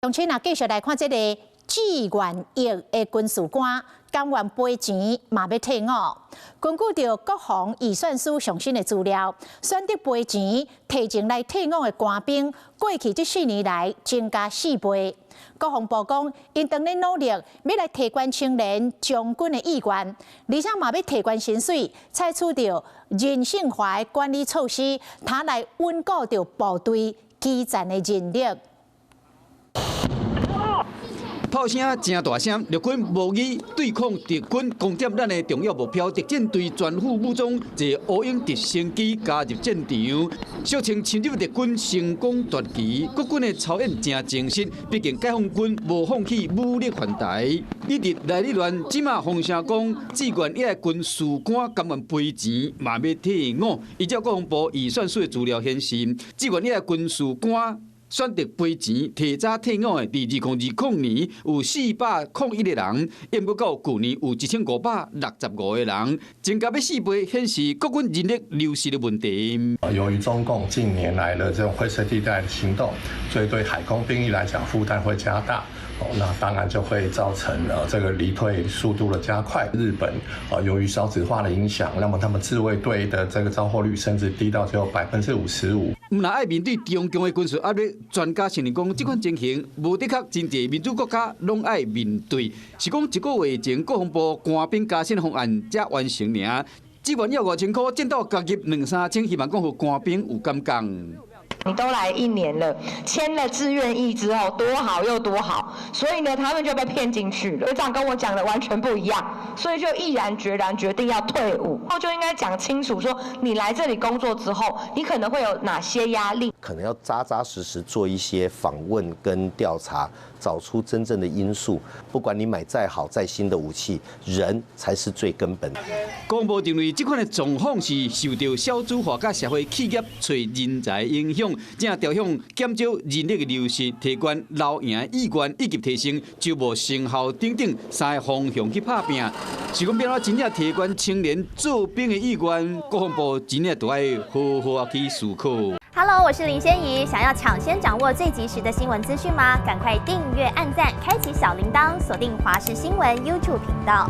乡亲啊，继续来看这个志愿役的军事官，甘愿赔钱嘛要退伍。根据着国防预算署上新的资料，选择赔钱提前来退伍的官兵，过去这4年来增加4倍。国防部讲，因当咧努力要来提悬青年将军的意愿，而且嘛要提悬薪水，采取着人性化的管理措施，他来稳固着部队基层的人力。炮声真大声，陆军模拟对抗敌军攻占咱的重要目标，特战队全副武装，坐乌鹰直升机加入战场，小清侵入敌军成功夺旗。国军的操演真精实，毕竟解放军无放弃武力犯台。一直来理乱，即马风声讲，志愿役的军事官甘愿赔钱，嘛要退伍。依照国防部预算署的资料显示，志愿役的军事官选择赔钱提早退伍的，伫2020年有401个人，延不到去年有1565个人，增加要4倍，显示国军人力流失的问题。由于中共近年来的这种灰色地带的行动，所以对海空兵力来讲负担会加大。那当然就会造成这个离退速度的加快。日本由于少子化的影响，那么他们自卫队的这个召获率甚至低到只有55%。唔那爱面对中共的军事压力，专家承认讲，这款情形无的确真侪民主国家拢爱面对。是讲1个月前，国防部官兵加薪方案才完成尔，志愿役5000块，见到加入2、3千，希望讲互官兵有感觉。你都来1年了，签了志愿役之后，多好又多好，所以呢，他们就被骗进去了。队长跟我讲的完全不一样，所以就毅然决然决定要退伍。然后就应该讲清楚说，你来这里工作之后，你可能会有哪些压力，可能要扎扎实实做一些访问跟调查，找出真正的因素。不管你买再好再新的武器，人才是最根本的。国防部认为，这款的状况是受到少子化甲社会企业找人才影响。正朝向减少人力的流失、提悬留营意愿以及提升招募成效等等3个方向去打拼。是讲变怎真正提悬青年做兵的意愿，国防部真正都要好好去思考。Hello， 我是林仙怡。想要抢先掌握最及时的新闻资讯吗？赶快订阅、按赞、开启小铃铛，锁定华视新闻 YouTube 频道。